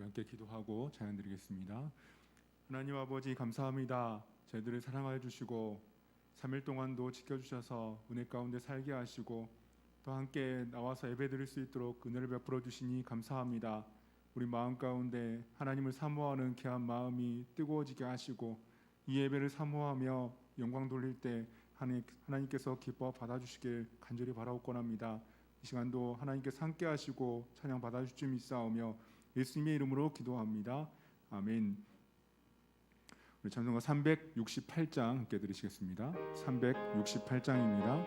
우리 함께 기도하고 찬양 드리겠습니다. 하나님 아버지 감사합니다. 저희들을 사랑하여 주시고 3일 동안도 지켜주셔서 은혜 가운데 살게 하시고 또 함께 나와서 예배 드릴 수 있도록 은혜를 베풀어 주시니 감사합니다. 우리 마음 가운데 하나님을 사모하는 귀한 마음이 뜨거워지게 하시고 이 예배를 사모하며 영광 돌릴 때 하나님께서 기뻐 받아주시길 간절히 바라옵곤합니다. 이 시간도 하나님께서 함께 하시고 찬양 받아주실 줄 믿사오며 예수님의 이름으로 기도합니다. 아멘. 우리 찬송가 368장 함께 들으시겠습니다. 368장입니다.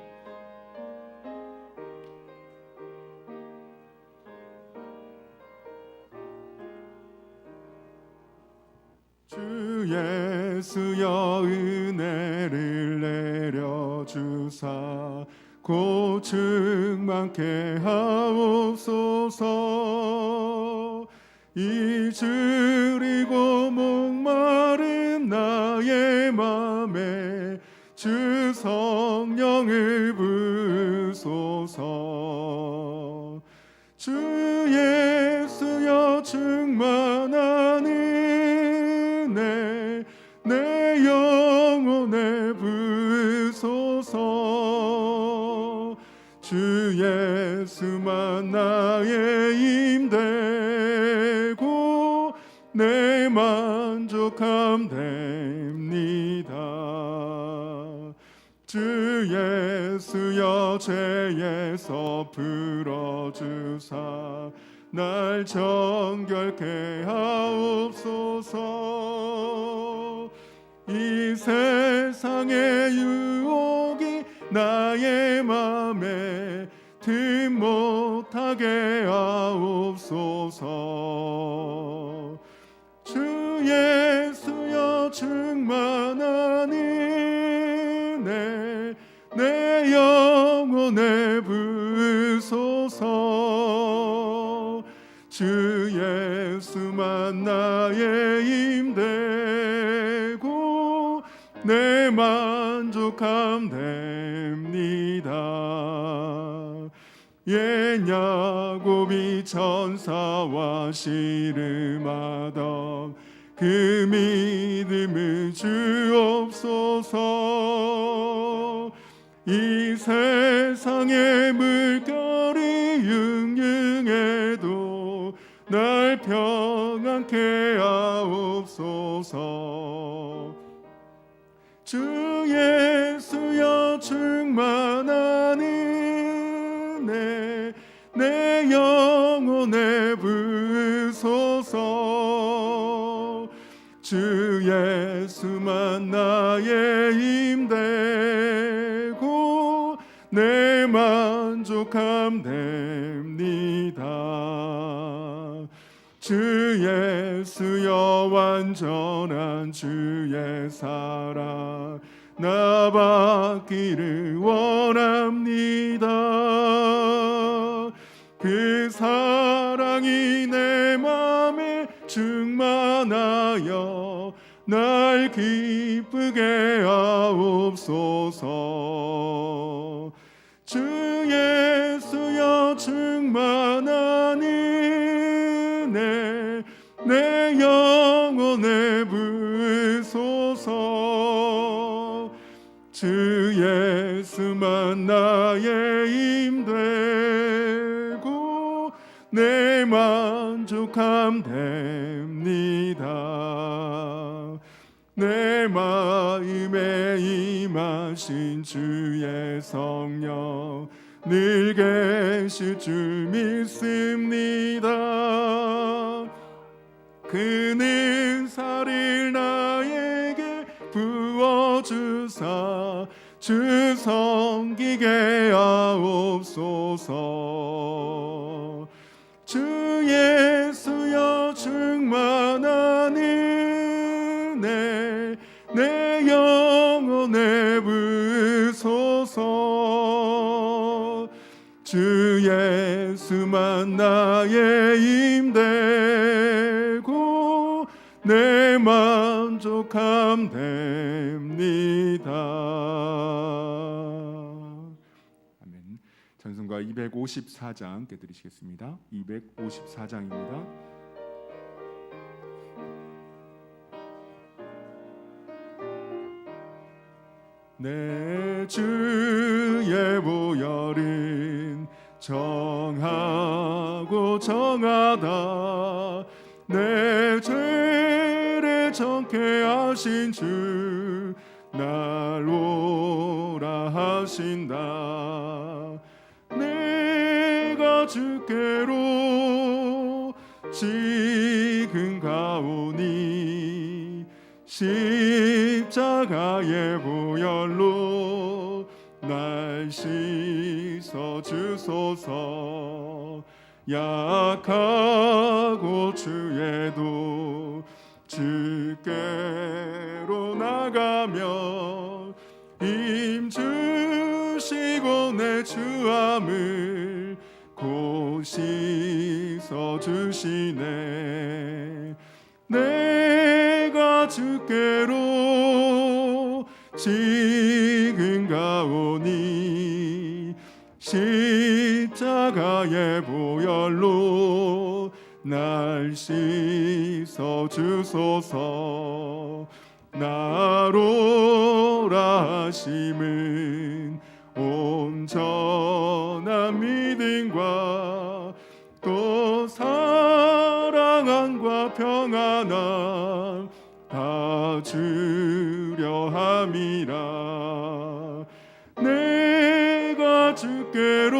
주 예수여 은혜를 내려주사 곧 충만케 하옵소서. 잊으리고 목마른 나의 맘에 주 성령을 부소서. 주 예수여 충만한 은혜 내 영혼에 부소서. 주 예수만 나의 힘되고 내 만족함 됩니다. 주 예수여 죄에서 풀어주사 날 정결케 하옵소서. 이 세상의 유혹이 나의 맘에 틈 못하게 하옵소서. 주 예수여 충만한 은혜 내 영혼에 부소서. 주 예수만 나의 힘되고 내 만족함 됩니다. 옛 야곱이 천사와 씨름하던 그 믿음을 주옵소서. 이 세상의 물결이 융융해도 날 평안케 하옵소서. 주 예수여 충만한 은혜 내 영혼에 부소서. 주 예수만 나의 힘되고 내 만족함 됩니다. 주 예수여 완전한 주의 사랑 나 받기를 원합니다. 그 사랑이 내 맘에 충만하여 날 기쁘게 하옵소서. 주 예수여 충만한 은혜 내 영혼에 부소서. 주 예수만 나의 힘되고 내 만족함 됩니다. 내 마음에 임하신 주의 성령 늘 계실 줄 믿습니다. 그는 살을 나에게 부어주사 주 섬기게 하옵소서. 주 예수여 충만한 은혜 내 영혼에 부소서. 주 예수만 나의 힘되고 내 만족함 됩니다. 아멘. 전승가 254장 깨드리시겠습니다. 254장입니다. 내 주의 보혈은 정하고 정하다. 내 죄를 정케 하신 주 날 오라 하신다. 내가 주께로 지금 가오니 십자가의 보혈로 날 씻어 주소서. 약하고 주에도 주께로 나가며 힘 주시고 내 주함을 곧 씻어 주시네. 내가 주께로 지금 가오니 십자가의 보혈로 날 씻어 주소서. 나로라 하심은 온전한 믿음과 또 사랑함과 평안함 다 주려 함이라. 내가 주께로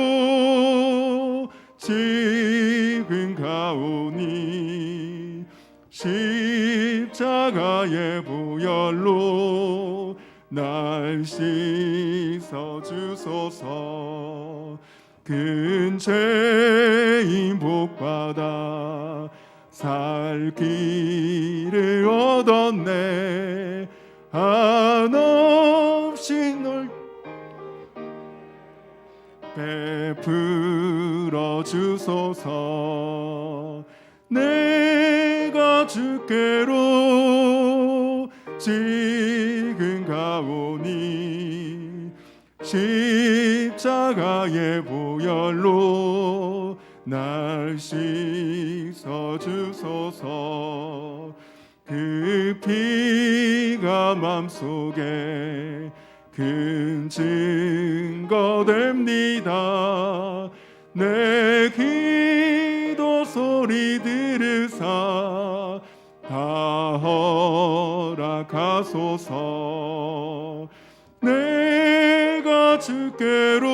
지금 가오니 십자가의 보혈로 날 씻어 주소서. 큰 죄인 복받아 살 길을 얻었네. 한없이 널 베풀어 주소서. 내가 주께로 지금 가오니 십자가의 보혈로 날 씻어 주소서. 그 피가 맘속에 큰 증거 됩니다. 내 기도 소리 들으사 다 허락하소서. 내가 주께로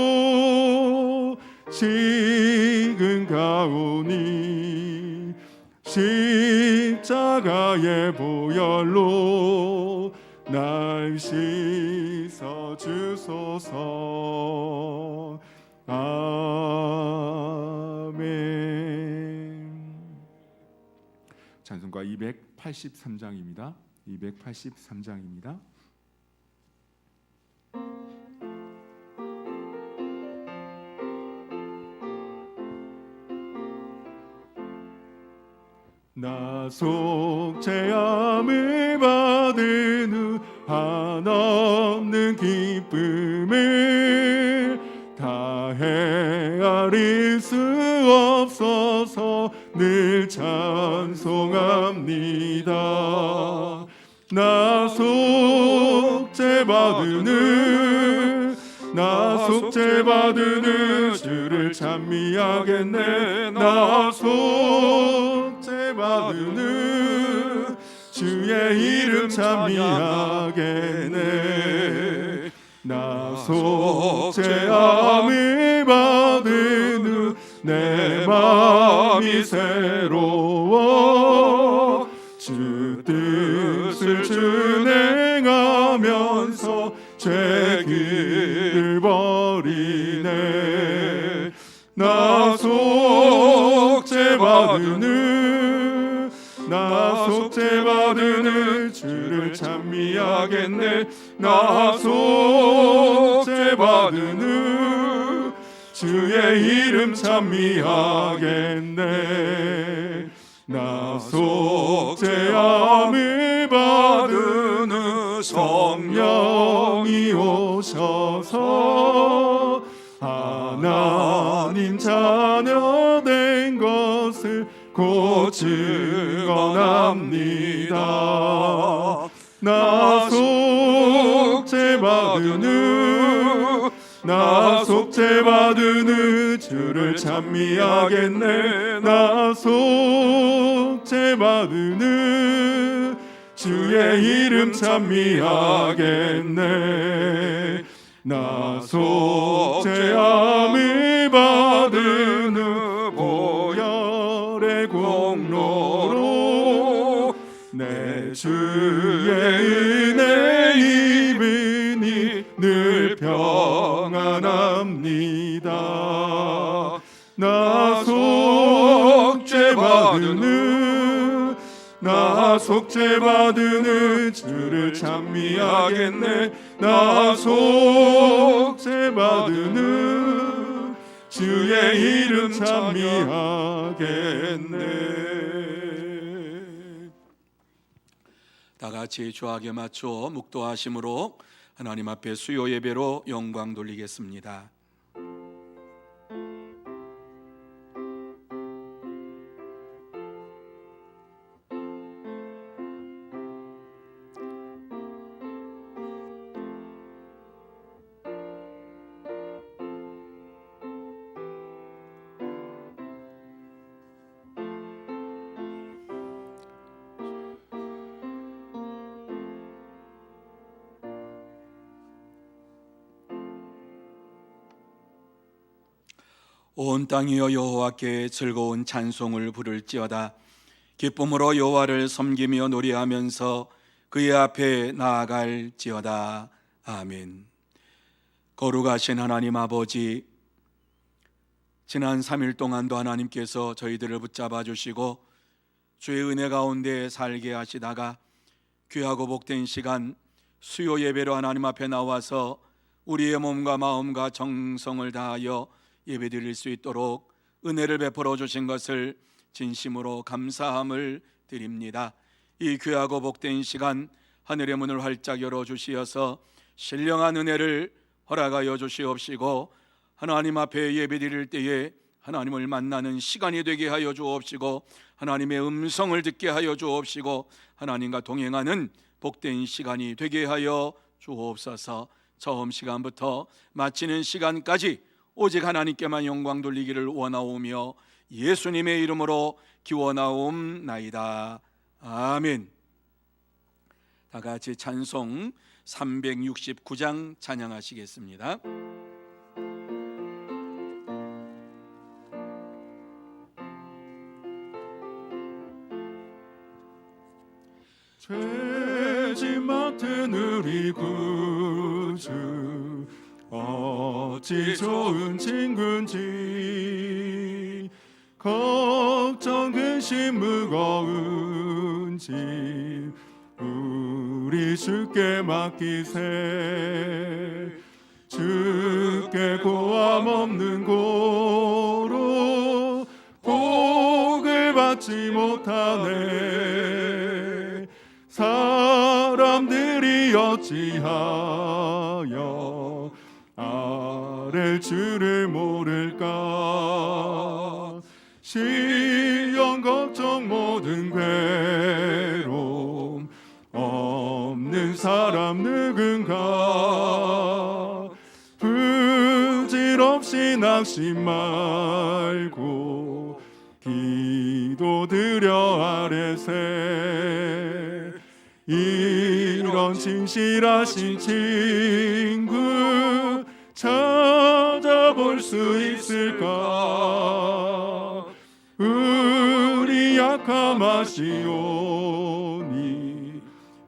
지금 가오니 십자가의 보혈로 날 씻어 주소서. 아멘. 찬송가 283장입니다. 283장입니다. 나 속죄함을 받은 후 한없는 기쁨을 다 헤아릴 수 없어서 늘 찬송합니다. 나 속죄받은 후 주를 찬미하겠네. 나 속죄받은 후 주의 이름 찬미하겠네. 나 속죄함을 받은 후 내 마음이 새로워 주 뜻을 준행하면서 죄 길을 버리네. 나 속죄받은 후 주를 찬미하겠네. 나 속죄받은 후 주의 이름 찬미하겠네. 나 속죄함을 받은 후 성령이 오셔서 하나님 자녀 된 것을 곧 증언합니다. 나 속죄받은 받으는 나 속죄받으는 주를 찬미하겠네. 나 속죄받으는 주의 이름 찬미하겠네. 나 속죄함을 받으는 보혈의 공로로 내 주의 은혜 입으니 늘 평안합니다. 나 속죄받으는 나 속죄받으는 주를 찬미하겠네. 나 속죄받으는 주의 이름 찬미하겠네. 다 같이 주악에 맞춰 묵도하심으로 하나님 앞에 수요 예배로 영광 돌리겠습니다. 온 땅이여 여호와께 즐거운 찬송을 부를지어다. 기쁨으로 여호와를 섬기며 노래하면서 그의 앞에 나아갈지어다. 아멘. 거룩하신 하나님 아버지, 지난 3일 동안도 하나님께서 저희들을 붙잡아 주시고 주의 은혜 가운데 살게 하시다가 귀하고 복된 시간 수요 예배로 하나님 앞에 나와서 우리의 몸과 마음과 정성을 다하여 예배드릴 수 있도록 은혜를 베풀어 주신 것을 진심으로 감사함을 드립니다. 이 귀하고 복된 시간 하늘의 문을 활짝 열어주시어서 신령한 은혜를 허락하여 주시옵시고 하나님 앞에 예배드릴 때에 하나님을 만나는 시간이 되게 하여 주옵시고 하나님의 음성을 듣게 하여 주옵시고 하나님과 동행하는 복된 시간이 되게 하여 주옵소서. 처음 시간부터 마치는 시간까지 오직 하나님께만 영광 돌리기를 원하오며 예수님의 이름으로 기원하옵나이다. 아멘. 다 같이 찬송 369장 찬양하시겠습니다. 죄짐 맡은 우리 구주 어찌 좋은 친구인지 걱정 근심 무거운 짐 우리 주께 맡기세. 주께 고함 없는 고로 복을 받지 못하네. 사람들이 어찌하여 아랠 줄을 모를까. 시험 걱정 모든 괴로움 없는 사람 누군가. 부질없이 낙심 말고 기도드려 아뢰세. 이런 진실하신 친구 찾아볼 수 있을까. 우리 약함 아시오니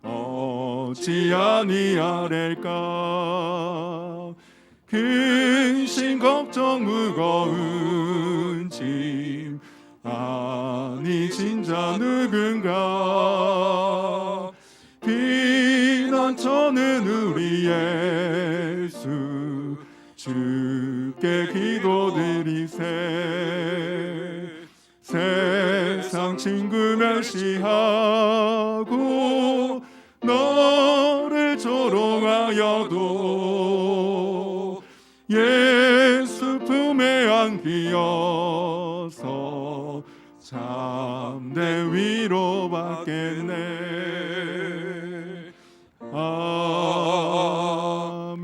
어찌 아니하랄까. 근심 걱정 무거운 짐 아니 진짜 누군가. 피난처는 우리 예수 주께 기도드리세. 세상 친구 멸시하고 너를 조롱하여도 예수 품에 안기어서 참된 위로받겠네. 아멘.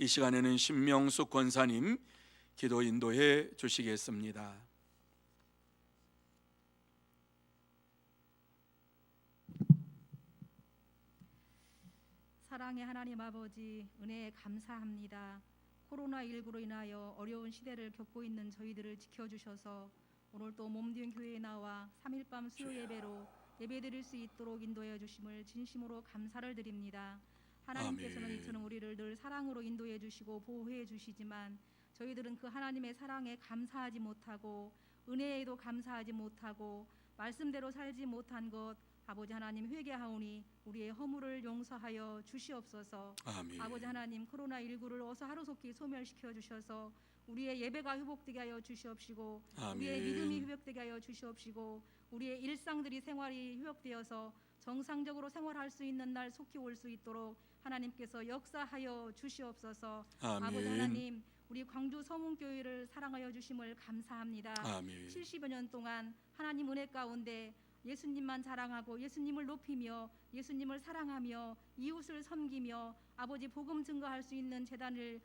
시간에는 신명숙 권사님 기도 인도해 주시겠습니다. 사랑의 하나님 아버지, 은혜에 감사합니다. 코로나19로 인하여 어려운 시대를 겪고 있는 저희들을 지켜주셔서 오늘 또 몸된 교회에 나와 3일 밤 수요 예배로 예배드릴 수 있도록 인도해 주심을 진심으로 감사를 드립니다. 하나님께서는 아멘. 이처럼 우리를 늘 사랑으로 인도해 주시고 보호해 주시지만 저희들은 그 하나님의 사랑에 감사하지 못하고 은혜에도 감사하지 못하고 말씀대로 살지 못한 것 아버지 하나님 회개하오니 우리의 허물을 용서하여 주시옵소서. 아멘. 아버지 하나님 코로나19를 어서 하루속히 소멸시켜 주셔서 우리의 예배가 회복되게 하여 주시옵시고 우리의 믿음이 아멘. 회복되게 하여 주시옵시고 우리의 일상들이 생활이 회복되어서 정상적으로 생활할 수 있는 날 속히 올 수 있도록 하나님께서 역사하여 주시옵소서. 아버지 아멘. 하나님 우리 광주 서문교회를 사랑하여 주심을 감사합니다. 아멘. 70여 년 동안 하나님 은혜 가운데 예수님만 자랑하고 예수님을 높이며 예수님을 사랑하며 이웃을 섬기며 아버지 복음 증거할 수 있는 제단을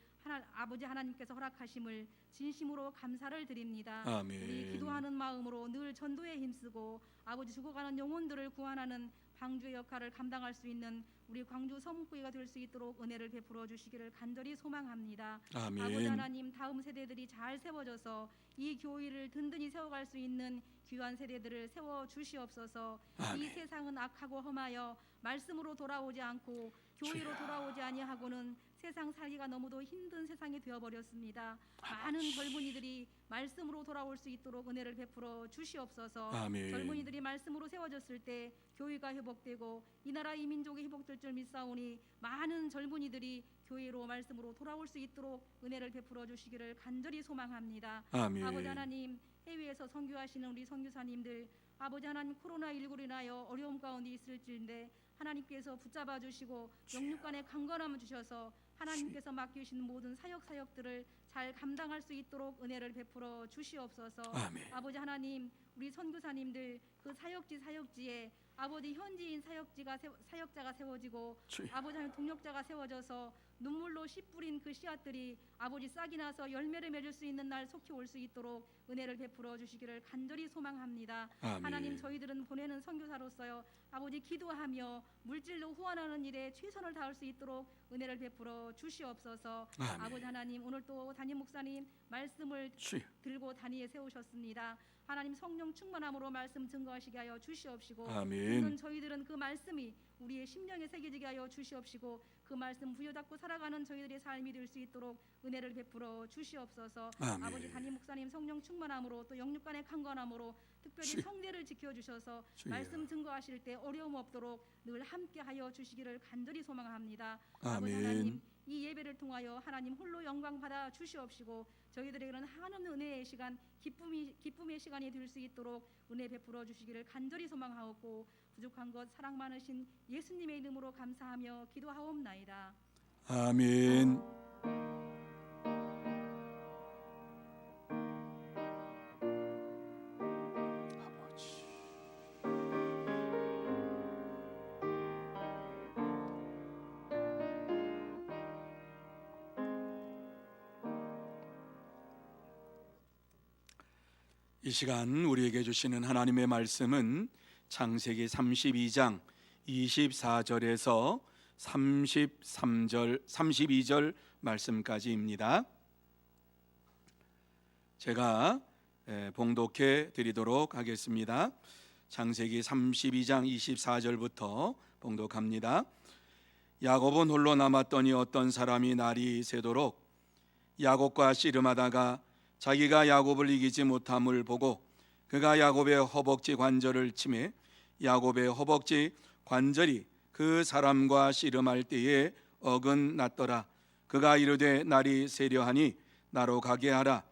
아버지 하나님께서 허락하심을 진심으로 감사를 드립니다. 아멘. 우리 기도하는 마음으로 늘 전도에 힘쓰고 아버지 죽어가는 영혼들을 구원하는 방주의 역할을 감당할 수 있는 우리 광주 서문교회가 될 수 있도록 은혜를 베풀어 주시기를 간절히 소망합니다. 아멘. 아버지 하나님 다음 세대들이 잘 세워져서 이 교회를 든든히 세워갈 수 있는 귀한 세대들을 세워 주시옵소서. 아멘. 이 세상은 악하고 험하여 말씀으로 돌아오지 않고 교회로 돌아오지 아니하고는 세상 살기가 너무도 힘든 세상이 되어버렸습니다. 많은 젊은이들이 말씀으로 돌아올 수 있도록 은혜를 베풀어 주시옵소서. 아멘. 젊은이들이 말씀으로 세워졌을 때 교회가 회복되고 이 나라 이 민족이 회복될 줄 믿사오니 많은 젊은이들이 교회로 말씀으로 돌아올 수 있도록 은혜를 베풀어 주시기를 간절히 소망합니다. 아멘. 아버지 하나님 해외에서 선교하시는 우리 선교사님들 아버지 하나님 코로나19로 인하여 어려움 가운데 있을지인데 하나님께서 붙잡아 주시고 영육간의 강건함을 주셔서 하나님께서 맡기신 모든 사역들을 잘 감당할 수 있도록 은혜를 베풀어 주시옵소서. 아멘. 아버지 하나님 우리 선교사님들 그 사역지에 아버지 현지인 사역자가 세워지고 주여. 아버지 하나님 동력자가 세워져서 눈물로 씨 뿌린 그 씨앗들이 아버지 싹이 나서 열매를 맺을 수 있는 날 속히 올 수 있도록 은혜를 베풀어 주시기를 간절히 소망합니다. 아멘. 하나님 저희들은 보내는 선교사로서요 아버지 기도하며 물질로 후원하는 일에 최선을 다할 수 있도록 은혜를 베풀어 주시옵소서. 아멘. 아버지 하나님 오늘 또 담임 목사님 말씀을 주여. 들고 단위에 세우셨습니다. 하나님 성령 충만함으로 말씀 증거하시게 하여 주시옵시고 아멘. 듣는 저희들은 그 말씀이 우리의 심령에 새겨지게 하여 주시옵시고 그 말씀 부여잡고 살아가는 저희들의 삶이 될 수 있도록 은혜를 베풀어 주시옵소서. 아멘. 아버지 담임 목사님 성령 충만함으로 또 영육간의 강건함으로 특별히 주여. 성대를 지켜주셔서 주여. 말씀 증거하실 때 어려움 없도록 늘 함께하여 주시기를 간절히 소망합니다. 아멘. 아버지 하나님 이 예배를 통하여 하나님 홀로 영광 받아 주시옵시고 저희들에게는 한없는 은혜의 시간 기쁨의 시간이 될 수 있도록 은혜 베풀어 주시기를 간절히 소망하옵고 부족한 것 사랑 많으신 예수님의 이름으로 감사하며 기도하옵나이다. 아멘. 아버지. 이 시간 우리에게 주시는 하나님의 말씀은 창세기 32장 24절에서 32절 말씀까지입니다. 제가 봉독해 드리도록 하겠습니다. 창세기 32장 24절부터 봉독합니다. 야곱은 홀로 남았더니 어떤 사람이 날이 새도록 야곱과 씨름하다가 자기가 야곱을 이기지 못함을 보고 그가 야곱의 허벅지 관절을 치매 야곱의 허벅지 관절이 그 사람과 씨름할 때에 어긋났더라. 그가 이르되 날이 세려하니 나로 가게 하라.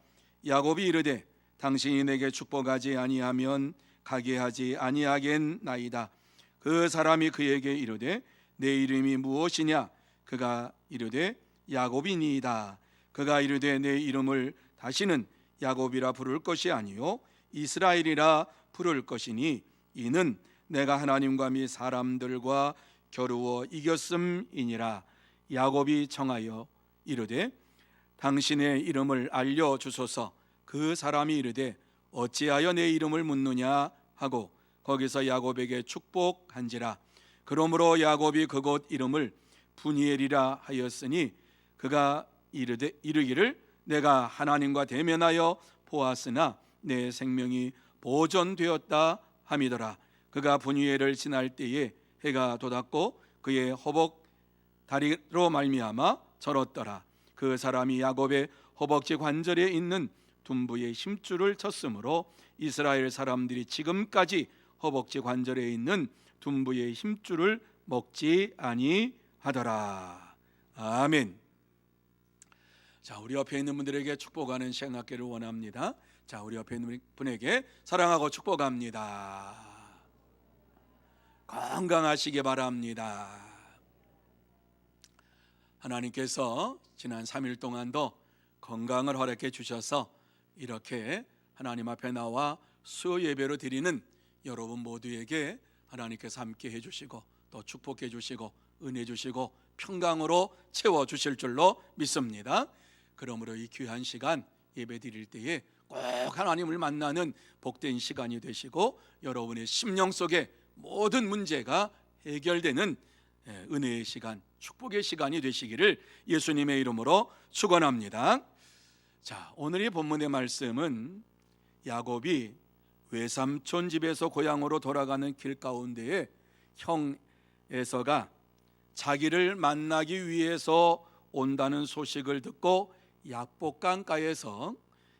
야곱이 이르되 당신이 내게 축복하지 아니하면 가게 하지 아니하겠나이다. 그 사람이 그에게 이르되 내 이름이 무엇이냐? 그가 이르되 야곱이니이다. 그가 이르되 내 이름을 다시는 야곱이라 부를 것이 아니요 이스라엘이라 부를 것이니 이는 내가 하나님과 및 사람들과 겨루어 이겼음이니라. 야곱이 청하여 이르되 당신의 이름을 알려주소서. 그 사람이 이르되 어찌하여 내 이름을 묻느냐 하고 거기서 야곱에게 축복한지라. 그러므로 야곱이 그곳 이름을 분이엘이라 하였으니 그가 이르기를 내가 하나님과 대면하여 보았으나 내 생명이 보존되었다 함이더라. 그가 분이엘을 지날 때에 해가 돋았고 그의 허벅 다리로 말미암아 절었더라. 그 사람이 야곱의 허벅지 관절에 있는 둔부의 힘줄을 쳤으므로 이스라엘 사람들이 지금까지 허벅지 관절에 있는 둔부의 힘줄을 먹지 아니하더라. 아멘. 자, 우리 옆에 있는 분들에게 축복하는 시간 갖기를 원합니다. 자, 우리 옆에 있는 분에게 사랑하고 축복합니다. 건강하시기 바랍니다. 하나님께서 지난 3일 동안도 건강을 허락해 주셔서 이렇게 하나님 앞에 나와 수요 예배로 드리는 여러분 모두에게 하나님께서 함께 해주시고 또 축복해 주시고 은혜 주시고 평강으로 채워 주실 줄로 믿습니다. 그러므로 이 귀한 시간 예배 드릴 때에 꼭 하나님을 만나는 복된 시간이 되시고 여러분의 심령 속에 모든 문제가 해결되는 은혜의 시간, 축복의 시간이 되시기를 예수님의 이름으로 축원합니다. 자, 오늘의 본문의 말씀은 야곱이 외삼촌 집에서 고향으로 돌아가는 길 가운데에 형 에서가 자기를 만나기 위해서 온다는 소식을 듣고 약복강가에서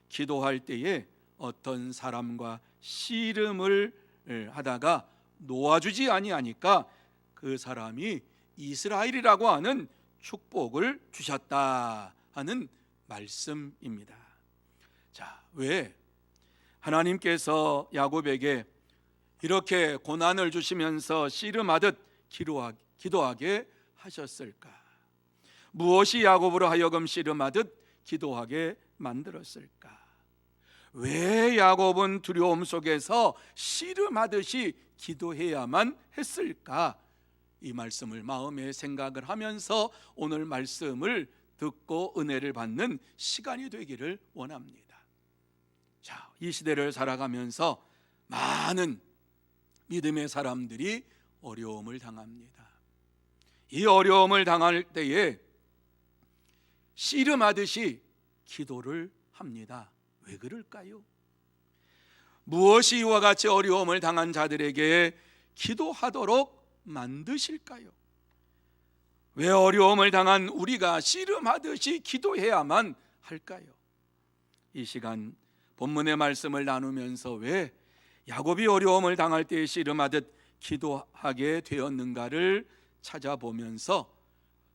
기도할 때에 어떤 사람과 씨름을 하다가 놓아주지 아니하니까 그 사람이 이스라엘이라고 하는 축복을 주셨다 하는 말씀입니다. 자, 왜 하나님께서 야곱에게 이렇게 고난을 주시면서 씨름하듯 기도하게 하셨을까? 무엇이 야곱으로 하여금 씨름하듯 기도하게 만들었을까? 왜 야곱은 두려움 속에서 씨름하듯이 기도해야만 했을까? 이 말씀을 마음에 생각을 하면서 오늘 말씀을 듣고 은혜를 받는 시간이 되기를 원합니다. 자, 이 시대를 살아가면서 많은 믿음의 사람들이 어려움을 당합니다. 이 어려움을 당할 때에 씨름하듯이 기도를 합니다. 왜 그럴까요? 무엇이 이와 같이 어려움을 당한 자들에게 기도하도록 만드실까요? 왜 어려움을 당한 우리가 씨름하듯이 기도해야만 할까요? 이 시간 본문의 말씀을 나누면서 왜 야곱이 어려움을 당할 때에 씨름하듯 기도하게 되었는가를 찾아보면서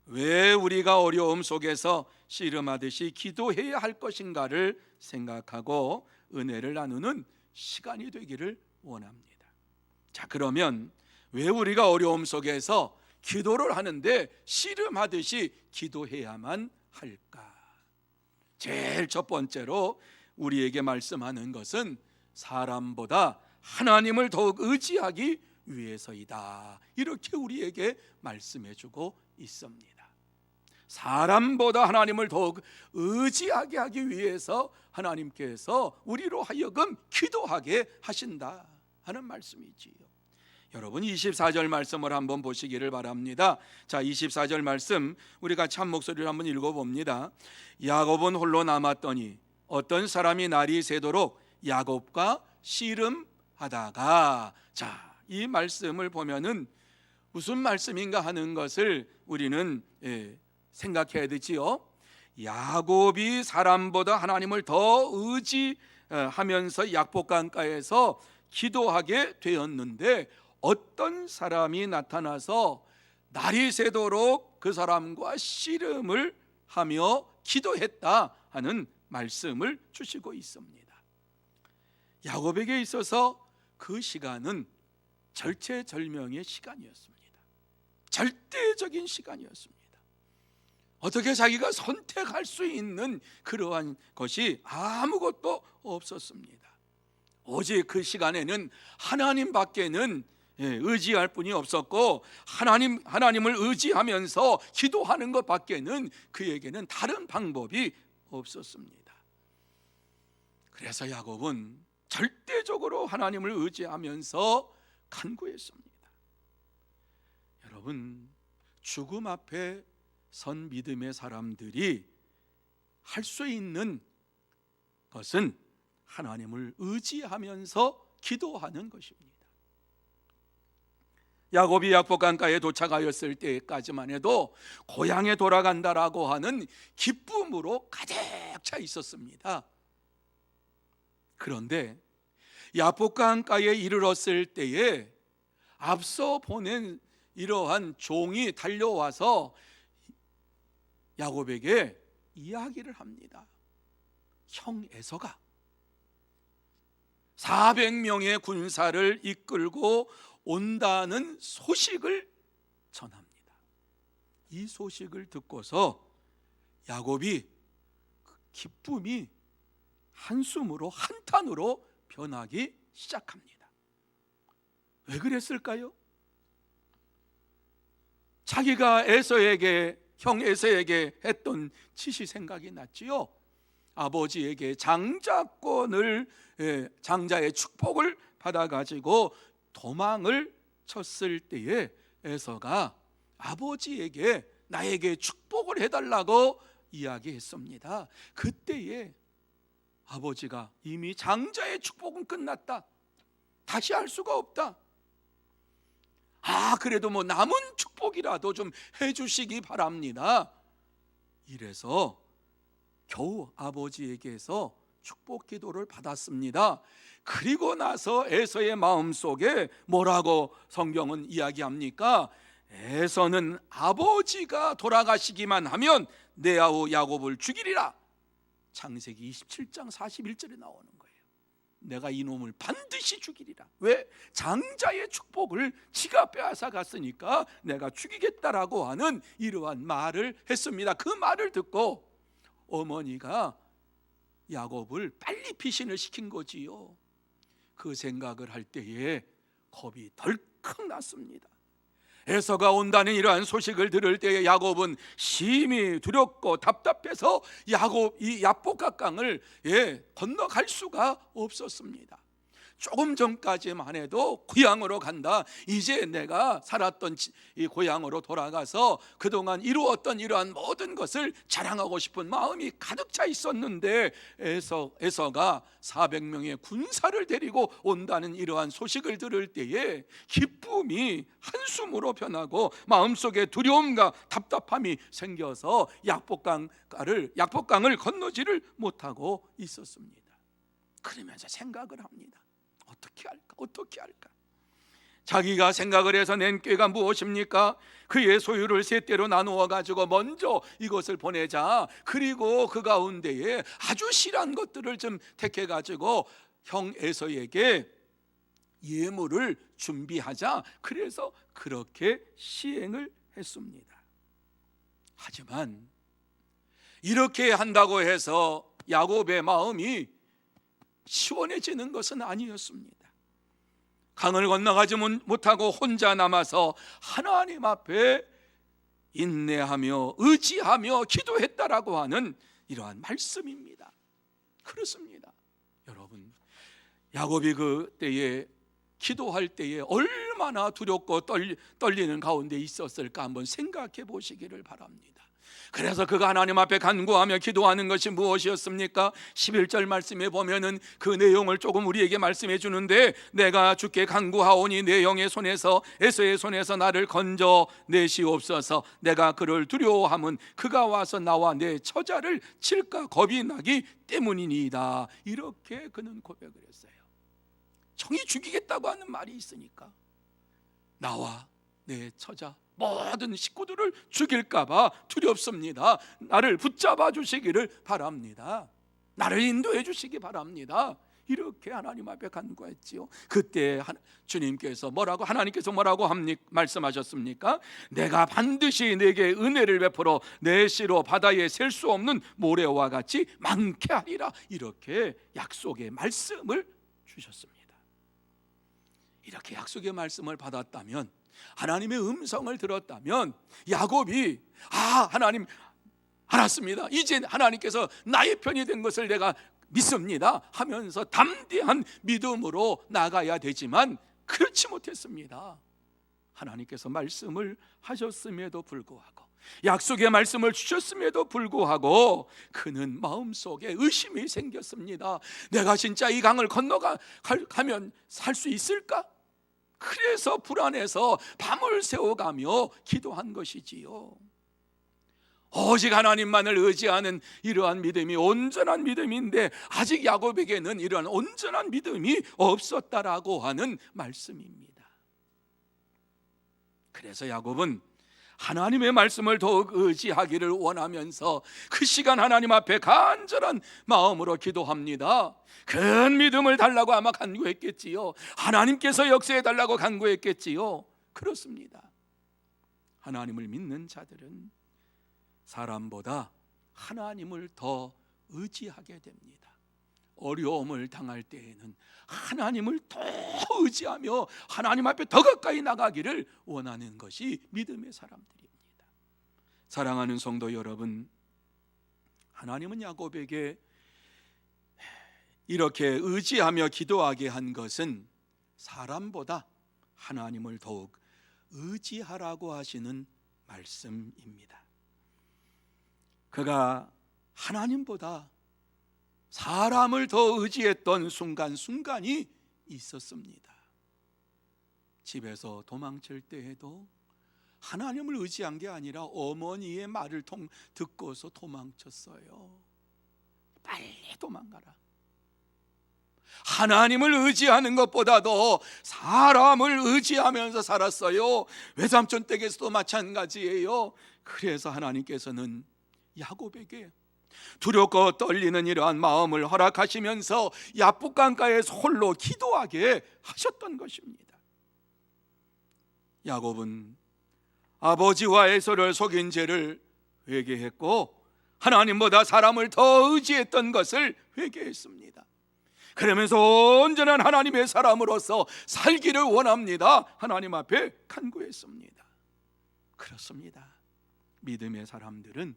왜 우리가 어려움 속에서 씨름하듯이 기도해야 할 것인가를 생각하고 은혜를 나누는 시간이 되기를 원합니다. 자, 그러면 왜 우리가 어려움 속에서 기도를 하는데 씨름하듯이 기도해야만 할까? 제일 첫 번째로 우리에게 말씀하는 것은 사람보다 하나님을 더욱 의지하기 위해서이다. 이렇게 우리에게 말씀해주고 있습니다. 사람보다 하나님을 더욱 의지하게 하기 위해서 하나님께서 우리로 하여금 기도하게 하신다 하는 말씀이지요. 여러분 24절 말씀을 한번 보시기를 바랍니다. 자, 24절 말씀 우리 같이 한 목소리로 한번 읽어봅니다. 야곱은 홀로 남았더니 어떤 사람이 날이 새도록 야곱과 씨름하다가, 자, 이 말씀을 보면은 무슨 말씀인가 하는 것을 우리는 생각해야 되지요. 야곱이 사람보다 하나님을 더 의지하면서 약복강가에서 기도하게 되었는데 어떤 사람이 나타나서 날이 새도록 그 사람과 씨름을 하며 기도했다 하는 말씀을 주시고 있습니다. 야곱에게 있어서 그 시간은 절체절명의 시간이었습니다. 절대적인 시간이었습니다. 어떻게 자기가 선택할 수 있는 그러한 것이 아무것도 없었습니다. 오직 그 시간에는 하나님 밖에는 의지할 뿐이 없었고 하나님을 의지하면서 기도하는 것밖에는 그에게는 다른 방법이 없었습니다. 그래서 야곱은 절대적으로 하나님을 의지하면서 간구했습니다. 여러분, 죽음 앞에 선 믿음의 사람들이 할 수 있는 것은 하나님을 의지하면서 기도하는 것입니다. 야곱이 약복강가에 도착하였을 때까지만 해도 고향에 돌아간다라고 하는 기쁨으로 가득 차 있었습니다. 그런데 약복강가에 이르렀을 때에 앞서 보낸 이러한 종이 달려와서 야곱에게 이야기를 합니다. 형 에서가 400명의 군사를 이끌고 온다는 소식을 전합니다. 이 소식을 듣고서 야곱이 기쁨이 한숨으로 한탄으로 변하기 시작합니다. 왜 그랬을까요? 자기가 형 에서에게 했던 짓이 생각이 났지요. 아버지에게 장자의 축복을 받아가지고 도망을 쳤을 때에 에서가 아버지에게 나에게 축복을 해달라고 이야기했습니다. 그때에 아버지가 이미 장자의 축복은 끝났다, 다시 할 수가 없다, 그래도 남은 축복이라도 좀 해주시기 바랍니다. 이래서 겨우 아버지에게서 축복 기도를 받았습니다. 그리고 나서 에서의 마음속에 뭐라고 성경은 이야기합니까? 에서는 아버지가 돌아가시기만 하면 내 아우 야곱을 죽이리라. 창세기 27장 41절에 나오는 거예요. 내가 이놈을 반드시 죽이리라. 왜? 장자의 축복을 지가 빼앗아 갔으니까 내가 죽이겠다라고 하는 이러한 말을 했습니다. 그 말을 듣고 어머니가 야곱을 빨리 피신을 시킨 거지요. 그 생각을 할 때에 겁이 덜컥 났습니다. 에서가 온다는 이러한 소식을 들을 때에 야곱은 심히 두렵고 답답해서 이 야복강을 건너갈 수가 없었습니다. 조금 전까지만 해도 고향으로 간다, 이제 내가 살았던 이 고향으로 돌아가서 그동안 이루었던 이러한 모든 것을 자랑하고 싶은 마음이 가득 차 있었는데 에서가 400명의 군사를 데리고 온다는 이러한 소식을 들을 때에 기쁨이 한숨으로 변하고 마음속에 두려움과 답답함이 생겨서 약복강을 건너지를 못하고 있었습니다. 그러면서 생각을 합니다. 어떻게 할까? 자기가 생각을 해서 낸 꾀가 무엇입니까? 그의 소유를 세 대로 나누어 가지고 먼저 이것을 보내자. 그리고 그 가운데에 아주 실한 것들을 좀 택해 가지고 형 에서에게 예물을 준비하자. 그래서 그렇게 시행을 했습니다. 하지만 이렇게 한다고 해서 야곱의 마음이 시원해지는 것은 아니었습니다. 강을 건너가지 못하고 혼자 남아서 하나님 앞에 인내하며 의지하며 기도했다라고 하는 이러한 말씀입니다. 그렇습니다. 여러분, 야곱이 그때에 기도할 때에 얼마나 두렵고 떨리는 가운데 있었을까 한번 생각해 보시기를 바랍니다. 그래서 그가 하나님 앞에 간구하며 기도하는 것이 무엇이었습니까? 11절 말씀에 보면은 그 내용을 조금 우리에게 말씀해 주는데, 내가 주께 간구하오니 내 영의 손에서 에서의 손에서 나를 건져 내시옵소서. 내가 그를 두려워함은 그가 와서 나와 내 처자를 칠까 겁이 나기 때문이니이다. 이렇게 그는 고백을 했어요. 정이 죽이겠다고 하는 말이 있으니까 나와 내 처자 모든 식구들을 죽일까봐 두렵습니다. 나를 붙잡아 주시기를 바랍니다. 나를 인도해 주시기 바랍니다. 이렇게 하나님 앞에 간구했지요. 그때 하나님께서 뭐라고 말씀하셨습니까? 내가 반드시 내게 은혜를 베풀어 내 씨로 바다에 셀 수 없는 모래와 같이 많게 하리라. 이렇게 약속의 말씀을 주셨습니다. 이렇게 약속의 말씀을 받았다면, 하나님의 음성을 들었다면 야곱이 하나님 알았습니다, 이제 하나님께서 나의 편이 된 것을 내가 믿습니다 하면서 담대한 믿음으로 나가야 되지만 그렇지 못했습니다. 하나님께서 말씀을 하셨음에도 불구하고, 약속의 말씀을 주셨음에도 불구하고 그는 마음속에 의심이 생겼습니다. 내가 진짜 이 강을 건너가면 살 수 있을까? 그래서 불안해서 밤을 새워가며 기도한 것이지요. 오직 하나님만을 의지하는 이러한 믿음이 온전한 믿음인데 아직 야곱에게는 이러한 온전한 믿음이 없었다라고 하는 말씀입니다. 그래서 야곱은 하나님의 말씀을 더욱 의지하기를 원하면서 그 시간 하나님 앞에 간절한 마음으로 기도합니다. 큰 믿음을 달라고 아마 간구했겠지요. 하나님께서 역사해 달라고 간구했겠지요. 그렇습니다. 하나님을 믿는 자들은 사람보다 하나님을 더 의지하게 됩니다. 어려움을 당할 때에는 하나님을 더 의지하며 하나님 앞에 더 가까이 나가기를 원하는 것이 믿음의 사람들입니다. 사랑하는 성도 여러분, 하나님은 야곱에게 이렇게 의지하며 기도하게 한 것은 사람보다 하나님을 더욱 의지하라고 하시는 말씀입니다. 그가 하나님보다 사람을 더 의지했던 순간순간이 있었습니다. 집에서 도망칠 때에도 하나님을 의지한 게 아니라 어머니의 말을 듣고서 도망쳤어요. 빨리 도망가라. 하나님을 의지하는 것보다도 사람을 의지하면서 살았어요. 외삼촌 댁에서도 마찬가지예요. 그래서 하나님께서는 야곱에게 두렵고 떨리는 이러한 마음을 허락하시면서 야복강가에서 홀로 기도하게 하셨던 것입니다. 야곱은 아버지와 에서를 속인 죄를 회개했고 하나님보다 사람을 더 의지했던 것을 회개했습니다. 그러면서 온전한 하나님의 사람으로서 살기를 원합니다. 하나님 앞에 간구했습니다. 그렇습니다. 믿음의 사람들은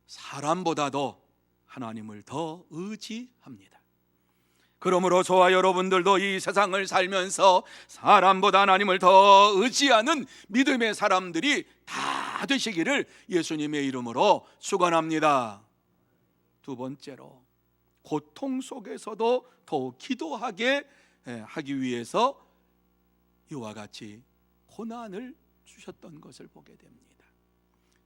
사람보다도 하나님을 더 의지합니다. 그러므로 저와 여러분들도 이 세상을 살면서 사람보다 하나님을 더 의지하는 믿음의 사람들이 다 되시기를 예수님의 이름으로 축원합니다. 두 번째로, 고통 속에서도 더욱 기도하게 하기 위해서 이와 같이 고난을 주셨던 것을 보게 됩니다.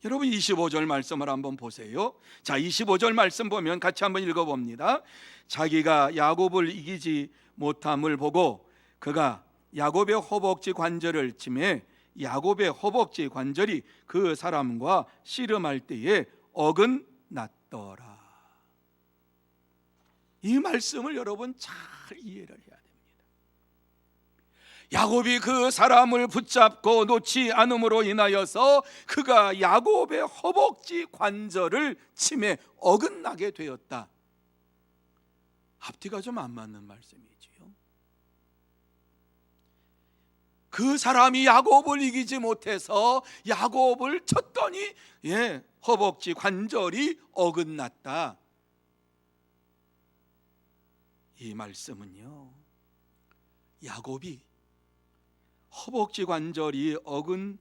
여러분 25절 말씀을 한번 보세요. 자, 25절 말씀 보면 같이 한번 읽어봅니다. 자기가 야곱을 이기지 못함을 보고 그가 야곱의 허벅지 관절을 치매 야곱의 허벅지 관절이 그 사람과 씨름할 때에 어긋났더라. 이 말씀을 여러분 잘 이해를 해야 됩니다. 야곱이 그 사람을 붙잡고 놓지 않음으로 인하여서 그가 야곱의 허벅지 관절을 치매 어긋나게 되었다. 앞뒤가 좀 안 맞는 말씀이지요. 그 사람이 야곱을 이기지 못해서 야곱을 쳤더니 허벅지 관절이 어긋났다. 이 말씀은요, 야곱이 허벅지 관절이 어긋나는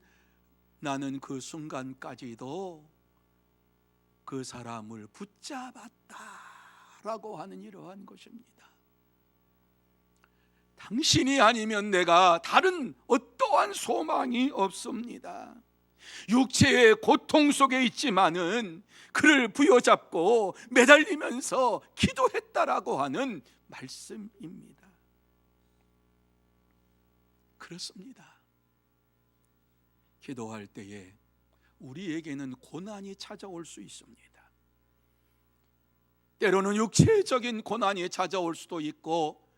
그 순간까지도 그 사람을 붙잡았다라고 하는 이러한 것입니다. 당신이 아니면 내가 다른 어떠한 소망이 없습니다. 육체의 고통 속에 있지만은 그를 부여잡고 매달리면서 기도했다라고 하는 말씀입니다. 그렇습니다. 기도할 때에 우리에게는 고난이 찾아올 수 있습니다. 때로는 육체적인 고난이 찾아올 수도 있고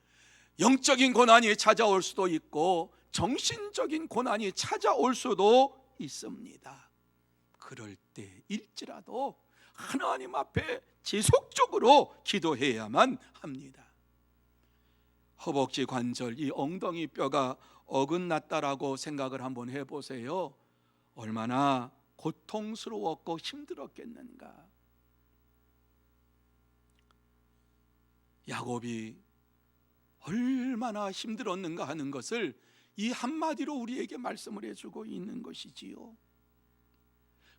영적인 고난이 찾아올 수도 있고 정신적인 고난이 찾아올 수도 있습니다. 그럴 때일지라도 하나님 앞에 지속적으로 기도해야만 합니다. 허벅지 관절, 이 엉덩이 뼈가 어긋났다라고 생각을 한번 해보세요. 얼마나 고통스러웠고 힘들었겠는가. 야곱이 얼마나 힘들었는가 하는 것을 이 한마디로 우리에게 말씀을 해주고 있는 것이지요.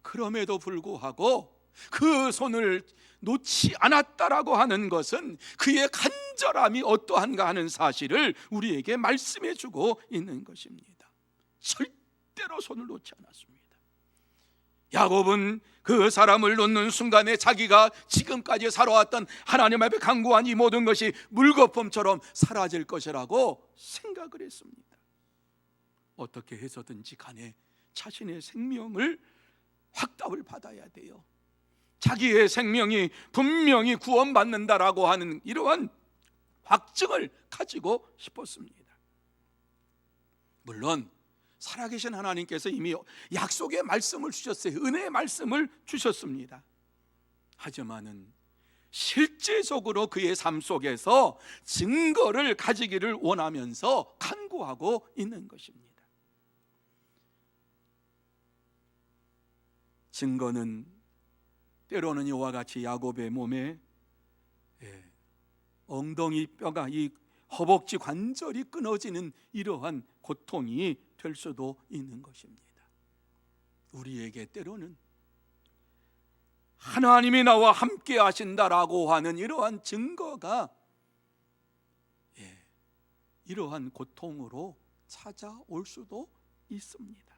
그럼에도 불구하고 그 손을 놓지 않았다라고 하는 것은 그의 간절함이 어떠한가 하는 사실을 우리에게 말씀해주고 있는 것입니다. 절대로 손을 놓지 않았습니다. 야곱은 그 사람을 놓는 순간에 자기가 지금까지 살아왔던 하나님 앞에 간구한 이 모든 것이 물거품처럼 사라질 것이라고 생각을 했습니다. 어떻게 해서든지 간에 자신의 생명을 확답을 받아야 돼요. 자기의 생명이 분명히 구원받는다라고 하는 이러한 확증을 가지고 싶었습니다. 물론 살아계신 하나님께서 이미 약속의 말씀을 주셨어요. 은혜의 말씀을 주셨습니다. 하지만은 실제적으로 그의 삶 속에서 증거를 가지기를 원하면서 간구하고 있는 것입니다. 증거는 때로는 이와 같이 야곱의 몸에 엉덩이 뼈가, 이 허벅지 관절이 끊어지는 이러한 고통이 될 수도 있는 것입니다. 우리에게 때로는 하나님이 나와 함께 하신다라고 하는 이러한 증거가 이러한 고통으로 찾아올 수도 있습니다.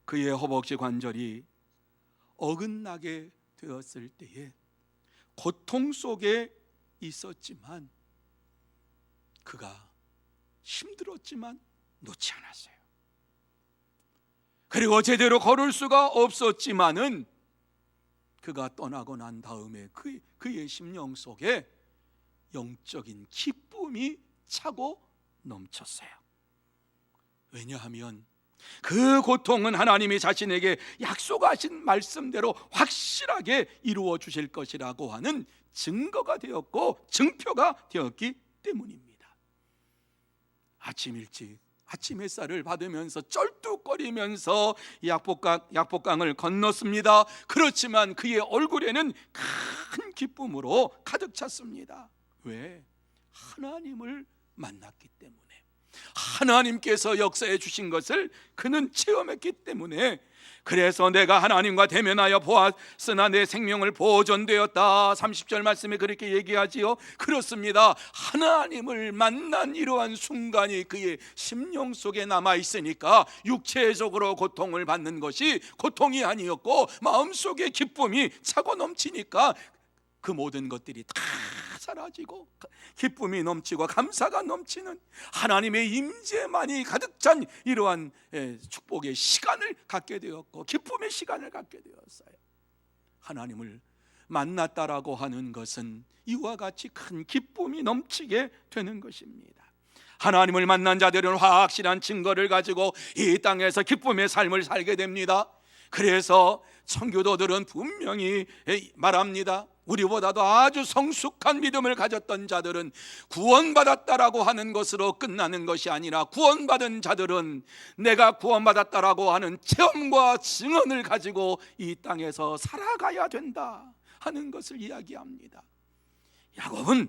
그의 허벅지 관절이 어긋나게 되었을 때에 고통 속에 있었지만 그가 힘들었지만 놓지 않았어요. 그리고 제대로 걸을 수가 없었지만은 그가 떠나고 난 다음에 그의 심령 속에 영적인 기쁨이 차고 넘쳤어요. 왜냐하면 그 고통은 하나님이 자신에게 약속하신 말씀대로 확실하게 이루어 주실 것이라고 하는 증거가 되었고 증표가 되었기 때문입니다. 아침 일찍 아침 햇살을 받으면서 쩔뚝거리면서 약복강을 건넜습니다. 그렇지만 그의 얼굴에는 큰 기쁨으로 가득 찼습니다. 왜? 하나님을 만났기 때문에, 하나님께서 역사해 주신 것을 그는 체험했기 때문에, 그래서 내가 하나님과 대면하여 보았으나 내 생명을 보존되었다. 30절 말씀에 그렇게 얘기하지요. 그렇습니다. 하나님을 만난 이러한 순간이 그의 심령 속에 남아 있으니까 육체적으로 고통을 받는 것이 고통이 아니었고 마음속에 기쁨이 차고 넘치니까 그 모든 것들이 다 사라지고 기쁨이 넘치고 감사가 넘치는 하나님의 임재만이 가득 찬 이러한 축복의 시간을 갖게 되었고 기쁨의 시간을 갖게 되었어요. 하나님을 만났다라고 하는 것은 이와 같이 큰 기쁨이 넘치게 되는 것입니다. 하나님을 만난 자들은 확실한 증거를 가지고 이 땅에서 기쁨의 삶을 살게 됩니다. 그래서 청교도들은 분명히 말합니다. 우리보다도 아주 성숙한 믿음을 가졌던 자들은 구원받았다라고 하는 것으로 끝나는 것이 아니라 구원받은 자들은 내가 구원받았다라고 하는 체험과 증언을 가지고 이 땅에서 살아가야 된다 하는 것을 이야기합니다. 야곱은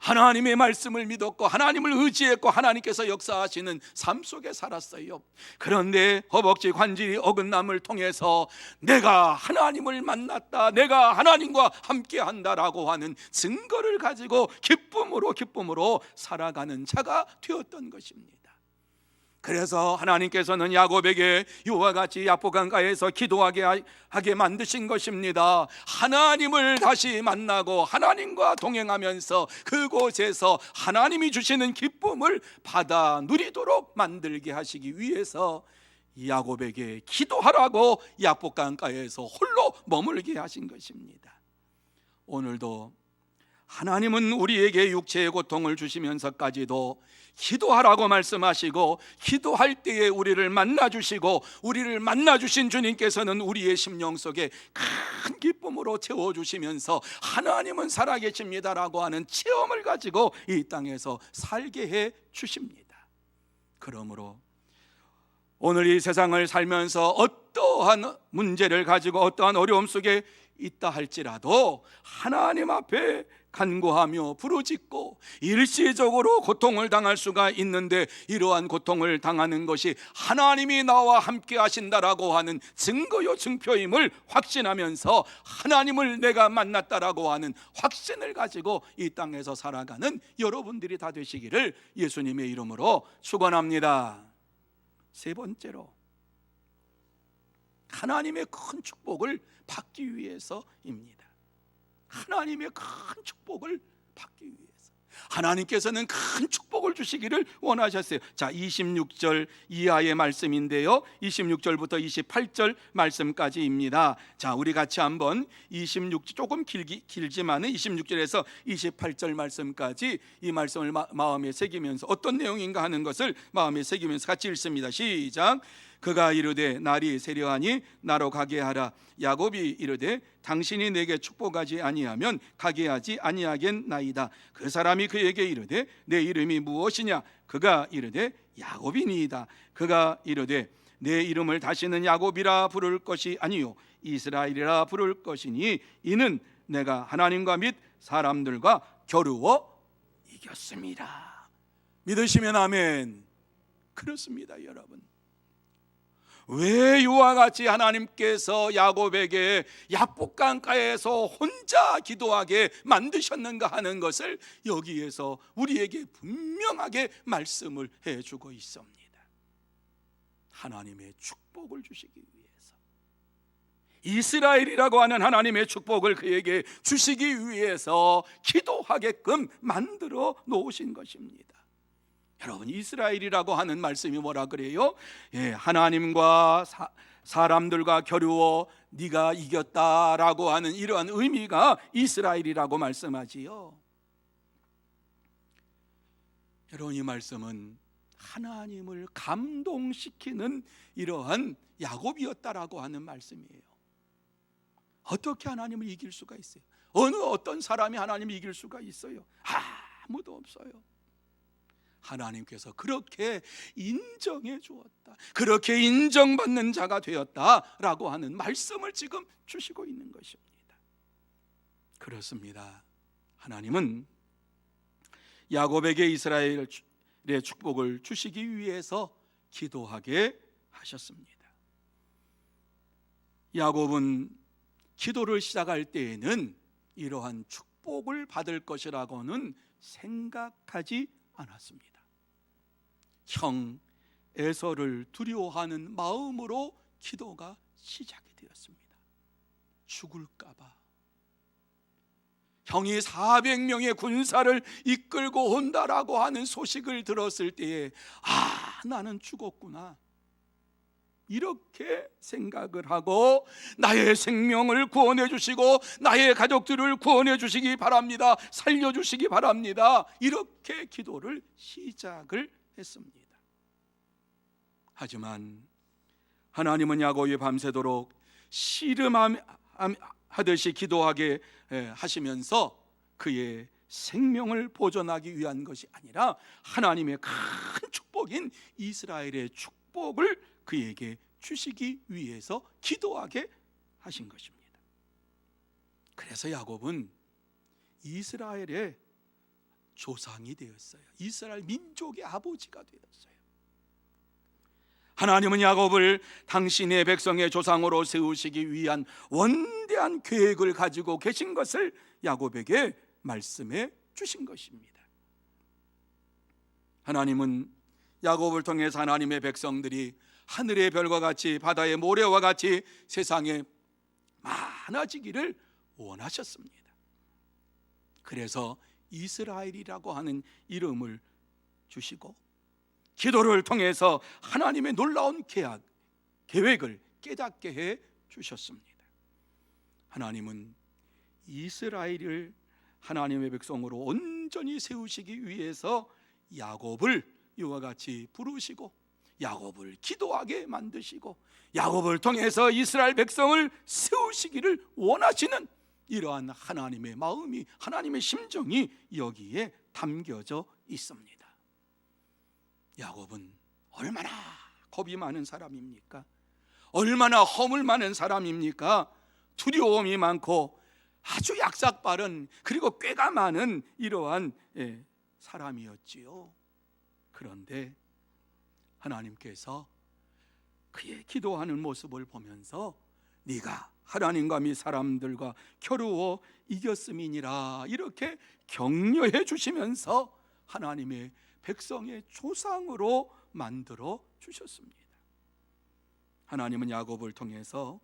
하나님의 말씀을 믿었고 하나님을 의지했고 하나님께서 역사하시는 삶 속에 살았어요. 그런데 허벅지 관절이 어긋남을 통해서 내가 하나님을 만났다, 내가 하나님과 함께 한다라고 하는 증거를 가지고 기쁨으로 살아가는 자가 되었던 것입니다. 그래서 하나님께서는 야곱에게 이와 같이 야복강가에서 기도하게 만드신 것입니다. 하나님을 다시 만나고 하나님과 동행하면서 그곳에서 하나님이 주시는 기쁨을 받아 누리도록 만들게 하시기 위해서 야곱에게 기도하라고 야복강가에서 홀로 머물게 하신 것입니다. 오늘도 하나님은 우리에게 육체의 고통을 주시면서까지도 기도하라고 말씀하시고, 기도할 때에 우리를 만나주시고, 우리를 만나주신 주님께서는 우리의 심령 속에 큰 기쁨으로 채워주시면서 하나님은 살아계십니다라고 하는 체험을 가지고 이 땅에서 살게 해 주십니다. 그러므로 오늘 이 세상을 살면서 어떠한 문제를 가지고 어떠한 어려움 속에 있다 할지라도 하나님 앞에 간구하며 부르짖고 일시적으로 고통을 당할 수가 있는데, 이러한 고통을 당하는 것이 하나님이 나와 함께 하신다라고 하는 증거요 증표임을 확신하면서 하나님을 내가 만났다라고 하는 확신을 가지고 이 땅에서 살아가는 여러분들이 다 되시기를 예수님의 이름으로 축원합니다. 세 번째로, 하나님의 큰 축복을 받기 위해서입니다. 하나님의 큰 축복을 받기 위해서 하나님께서는 큰 축복을 주시기를 원하셨어요. 자, 26절 이하의 말씀인데요, 26절부터 28절 말씀까지입니다. 자, 우리 같이 한번 26절, 조금 길지만은 26절에서 28절 말씀까지 이 말씀을 마음에 새기면서 어떤 내용인가 하는 것을 마음에 새기면서 같이 읽습니다. 시작. 그가 이르되 날이 세려하니 나로 가게 하라. 야곱이 이르되 당신이 내게 축복하지 아니하면 가게 하지 아니하겠나이다. 그 사람이 그에게 이르되 내 이름이 무엇이냐? 그가 이르되 야곱이니이다. 그가 이르되 내 이름을 다시는 야곱이라 부를 것이 아니요 이스라엘이라 부를 것이니 이는 내가 하나님과 및 사람들과 겨루어 이겼습니다. 믿으시면 아멘. 그렇습니다, 여러분. 왜 이와 같이 하나님께서 야곱에게 약복강가에서 혼자 기도하게 만드셨는가 하는 것을 여기에서 우리에게 분명하게 말씀을 해주고 있습니다. 하나님의 축복을 주시기 위해서, 이스라엘이라고 하는 하나님의 축복을 그에게 주시기 위해서 기도하게끔 만들어 놓으신 것입니다. 여러분, 이스라엘이라고 하는 말씀이 뭐라 그래요? 하나님과 사람들과 겨루어 네가 이겼다라고 하는 이러한 의미가 이스라엘이라고 말씀하지요. 여러분, 이 말씀은 하나님을 감동시키는 이러한 야곱이었다라고 하는 말씀이에요. 어떻게 하나님을 이길 수가 있어요? 어떤 사람이 하나님을 이길 수가 있어요? 아무도 없어요. 하나님께서 그렇게 인정해 주었다, 그렇게 인정받는 자가 되었다라고 하는 말씀을 지금 주시고 있는 것입니다. 그렇습니다. 하나님은 야곱에게 이스라엘의 축복을 주시기 위해서 기도하게 하셨습니다. 야곱은 기도를 시작할 때에는 이러한 축복을 받을 것이라고는 생각하지 않았습니다. 형 에서를 두려워하는 마음으로 기도가 시작이 되었습니다. 죽을까봐. 형이 400명의 군사를 이끌고 온다라고 하는 소식을 들었을 때에 나는 죽었구나, 이렇게 생각을 하고 나의 생명을 구원해 주시고 나의 가족들을 구원해 주시기 바랍니다, 살려주시기 바랍니다, 이렇게 기도를 시작을 했습니다. 하지만 하나님은 야곱이 밤새도록 씨름하듯이 기도하게 하시면서 그의 생명을 보존하기 위한 것이 아니라 하나님의 큰 축복인 이스라엘의 축복을 그에게 주시기 위해서 기도하게 하신 것입니다. 그래서 야곱은 이스라엘의 조상이 되었어요. 이스라엘 민족의 아버지가 되었어요. 하나님은 야곱을 당신의 백성의 조상으로 세우시기 위한 원대한 계획을 가지고 계신 것을 야곱에게 말씀해 주신 것입니다. 하나님은 야곱을 통해서 하나님의 백성들이 하늘의 별과 같이 바다의 모래와 같이 세상에 많아지기를 원하셨습니다. 그래서 이스라엘이라고 하는 이름을 주시고 기도를 통해서 하나님의 놀라운 계획을 깨닫게 해 주셨습니다. 하나님은 이스라엘을 하나님의 백성으로 온전히 세우시기 위해서 야곱을 이와 같이 부르시고 야곱을 기도하게 만드시고 야곱을 통해서 이스라엘 백성을 세우시기를 원하시는 이러한 하나님의 마음이, 하나님의 심정이 여기에 담겨져 있습니다. 야곱은 얼마나 겁이 많은 사람입니까? 얼마나 허물 많은 사람입니까? 두려움이 많고 아주 약삭빠른, 그리고 꾀가 많은 이러한 사람이었지요. 그런데 하나님께서 그의 기도하는 모습을 보면서 네가 하나님과 및 사람들과 겨루어 이겼음이니라 이렇게 격려해 주시면서 하나님의 백성의 조상으로 만들어 주셨습니다. 하나님은 야곱을 통해서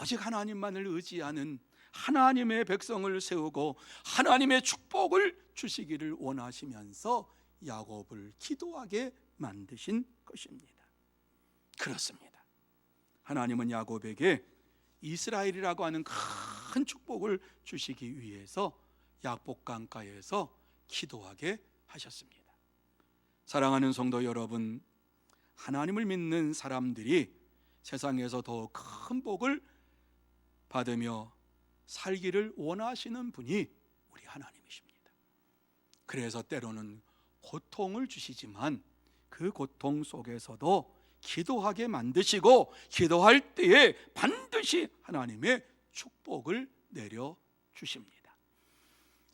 오직 하나님만을 의지하는 하나님의 백성을 세우고 하나님의 축복을 주시기를 원하시면서 야곱을 기도하게 만드신 것입니다. 그렇습니다. 하나님은 야곱에게 이스라엘이라고 하는 큰 축복을 주시기 위해서 약복강가에서 기도하게 하셨습니다. 사랑하는 성도 여러분, 하나님을 믿는 사람들이 세상에서 더 큰 복을 받으며 살기를 원하시는 분이 우리 하나님이십니다. 그래서 때로는 고통을 주시지만 그 고통 속에서도 기도하게 만드시고 기도할 때에 반드시 하나님의 축복을 내려 주십니다.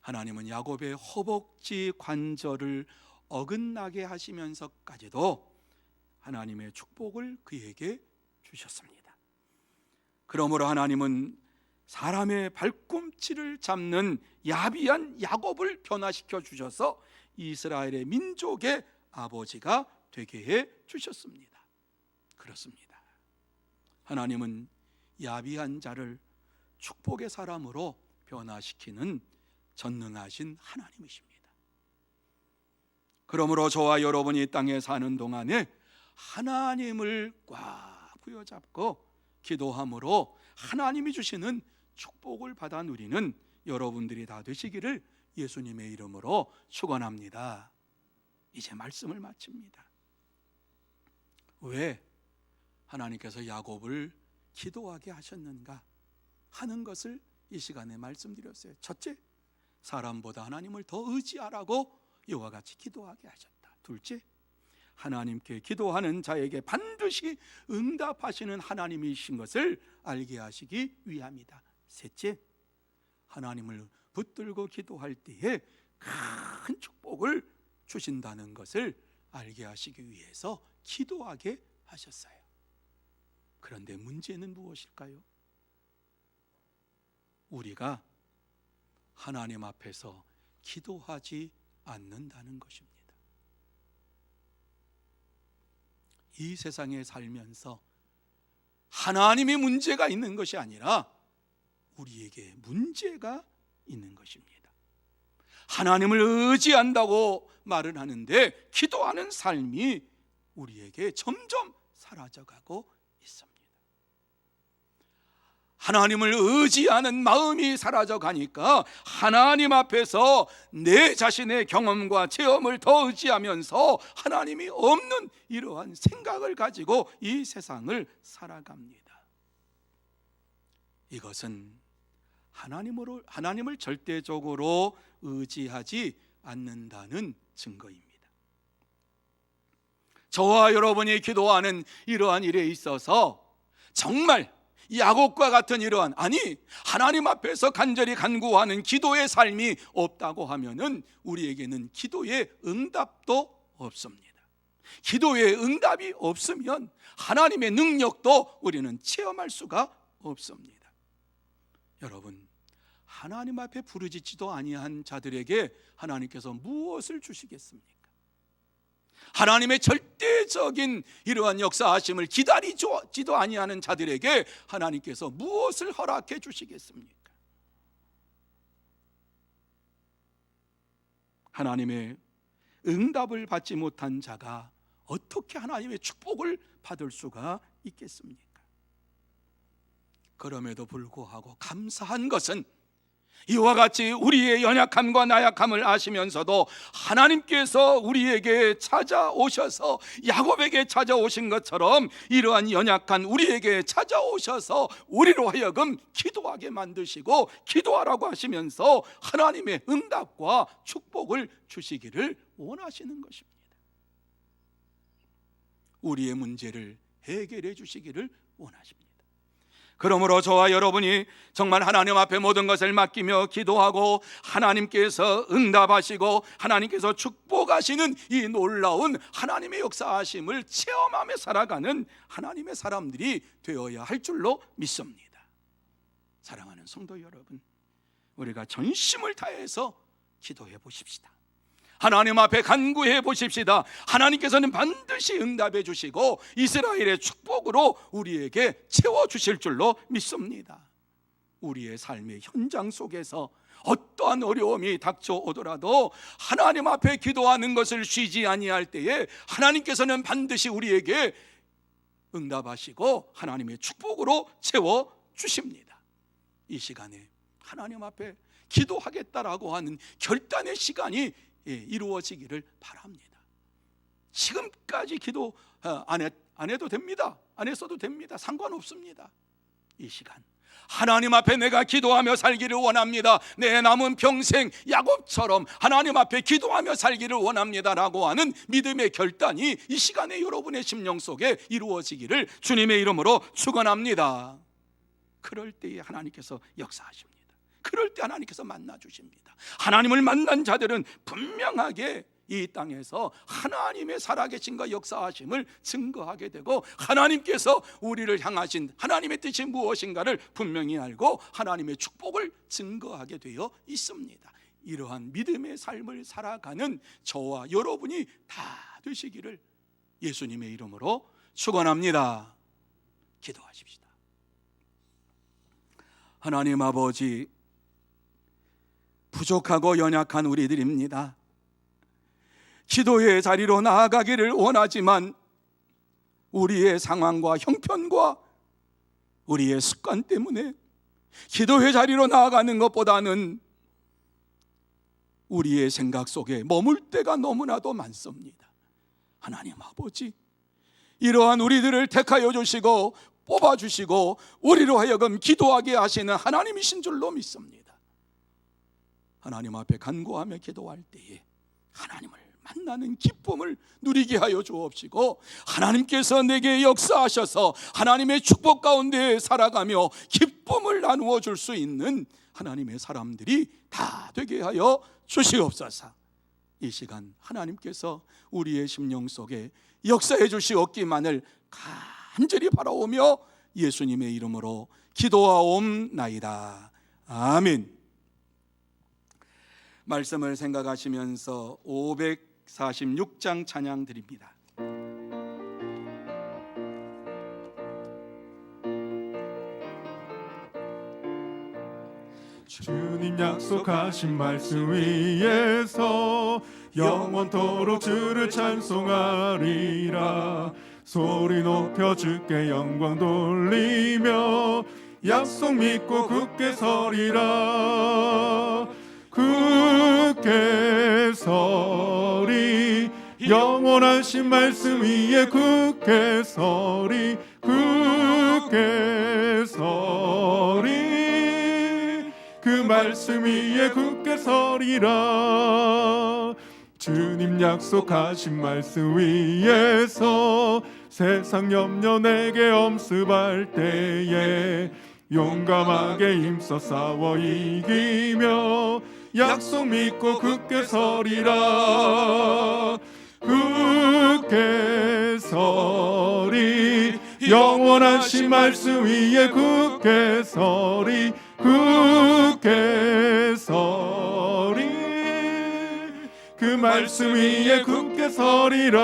하나님은 야곱의 허벅지 관절을 어긋나게 하시면서까지도 하나님의 축복을 그에게 주셨습니다. 그러므로 하나님은 사람의 발꿈치를 잡는 야비한 야곱을 변화시켜 주셔서 이스라엘의 민족의 아버지가 되게 해 주셨습니다. 그렇습니다. 하나님은 야비한 자를 축복의 사람으로 변화시키는 전능하신 하나님이십니다. 그러므로 저와 여러분이 이 땅에 사는 동안에 하나님을 꽉 부여잡고 기도함으로 하나님이 주시는 축복을 받아 누리는 여러분들이 다 되시기를 예수님의 이름으로 축원합니다. 이제 말씀을 마칩니다. 왜 하나님께서 야곱을 기도하게 하셨는가 하는 것을 이 시간에 말씀드렸어요. 첫째, 사람보다 하나님을 더 의지하라고 이와 같이 기도하게 하셨다. 둘째, 하나님께 기도하는 자에게 반드시 응답하시는 하나님이신 것을 알게 하시기 위함이다. 셋째, 하나님을 붙들고 기도할 때에 큰 축복을 주신다는 것을 알게 하시기 위해서 기도하게 하셨어요. 그런데 문제는 무엇일까요? 우리가 하나님 앞에서 기도하지 않는다는 것입니다. 이 세상에 살면서 하나님의 문제가 있는 것이 아니라 우리에게 문제가 있는 것입니다. 하나님을 의지한다고 말은 하는데 기도하는 삶이 우리에게 점점 사라져가고 있습니다. 하나님을 의지하는 마음이 사라져 가니까 하나님 앞에서 내 자신의 경험과 체험을 더 의지하면서 하나님이 없는 이러한 생각을 가지고 이 세상을 살아갑니다. 이것은 하나님을 절대적으로 의지하지 않는다는 증거입니다. 저와 여러분이 기도하는 이러한 일에 있어서 정말 야곱과 같은 이러한, 아니 하나님 앞에서 간절히 간구하는 기도의 삶이 없다고 하면은 우리에게는 기도의 응답도 없습니다. 기도의 응답이 없으면 하나님의 능력도 우리는 체험할 수가 없습니다. 여러분, 하나님 앞에 부르짖지도 아니한 자들에게 하나님께서 무엇을 주시겠습니까? 하나님의 절대적인 이러한 역사하심을 기다리지도 아니하는 자들에게 하나님께서 무엇을 허락해 주시겠습니까? 하나님의 응답을 받지 못한 자가 어떻게 하나님의 축복을 받을 수가 있겠습니까? 그럼에도 불구하고 감사한 것은 이와 같이 우리의 연약함과 나약함을 아시면서도 하나님께서 우리에게 찾아오셔서 야곱에게 찾아오신 것처럼 이러한 연약한 우리에게 찾아오셔서 우리로 하여금 기도하게 만드시고 기도하라고 하시면서 하나님의 응답과 축복을 주시기를 원하시는 것입니다. 우리의 문제를 해결해 주시기를 원하십니다. 그러므로 저와 여러분이 정말 하나님 앞에 모든 것을 맡기며 기도하고 하나님께서 응답하시고 하나님께서 축복하시는 이 놀라운 하나님의 역사하심을 체험하며 살아가는 하나님의 사람들이 되어야 할 줄로 믿습니다. 사랑하는 성도 여러분, 우리가 전심을 다해서 기도해 보십시다. 하나님 앞에 간구해 보십시다. 하나님께서는 반드시 응답해 주시고 이스라엘의 축복으로 우리에게 채워주실 줄로 믿습니다. 우리의 삶의 현장 속에서 어떠한 어려움이 닥쳐오더라도 하나님 앞에 기도하는 것을 쉬지 아니할 때에 하나님께서는 반드시 우리에게 응답하시고 하나님의 축복으로 채워주십니다. 이 시간에 하나님 앞에 기도하겠다라고 하는 결단의 시간이 이루어지기를 바랍니다. 지금까지 기도 안 해도 됩니다. 안 했어도 됩니다. 상관없습니다. 이 시간 하나님 앞에 내가 기도하며 살기를 원합니다. 내 남은 평생 야곱처럼 하나님 앞에 기도하며 살기를 원합니다라고 하는 믿음의 결단이 이 시간에 여러분의 심령 속에 이루어지기를 주님의 이름으로 축원합니다. 그럴 때에 하나님께서 역사하십니다. 그럴 때 하나님께서 만나주십니다. 하나님을 만난 자들은 분명하게 이 땅에서 하나님의 살아계신과 역사하심을 증거하게 되고 하나님께서 우리를 향하신 하나님의 뜻이 무엇인가를 분명히 알고 하나님의 축복을 증거하게 되어 있습니다. 이러한 믿음의 삶을 살아가는 저와 여러분이 다 되시기를 예수님의 이름으로 축원합니다. 기도하십시다. 하나님 아버지, 부족하고 연약한 우리들입니다. 기도의 자리로 나아가기를 원하지만 우리의 상황과 형편과 우리의 습관 때문에 기도의 자리로 나아가는 것보다는 우리의 생각 속에 머물 때가 너무나도 많습니다. 하나님 아버지, 이러한 우리들을 택하여 주시고 뽑아주시고 우리로 하여금 기도하게 하시는 하나님이신 줄로 믿습니다. 하나님 앞에 간구하며 기도할 때에 하나님을 만나는 기쁨을 누리게 하여 주옵시고 하나님께서 내게 역사하셔서 하나님의 축복 가운데 살아가며 기쁨을 나누어 줄 수 있는 하나님의 사람들이 다 되게 하여 주시옵소서. 이 시간 하나님께서 우리의 심령 속에 역사해 주시옵기만을 간절히 바라오며 예수님의 이름으로 기도하옵나이다. 아멘. 말씀을 생각하시면서 546장 찬양 드립니다. 주님 약속하신 말씀 위에서 영원토록 주를 찬송하리라. 소리 높여 주께 영광 돌리며 약속 믿고 굳게 서리라. 굳게 서리, 영원하신 말씀 위에 굳게 서리, 굳게 서리, 그 말씀 위에 굳게 서리라. 주님 약속하신 말씀 위에서 세상 염려 내게 엄습할 때에 용감하게 힘써 싸워 이기며 약속 믿고 굳게 서리라. 굳게 서리, 영원하신 말씀 위에 굳게 서리, 굳게 서리, 그 말씀 위에 굳게 서리라.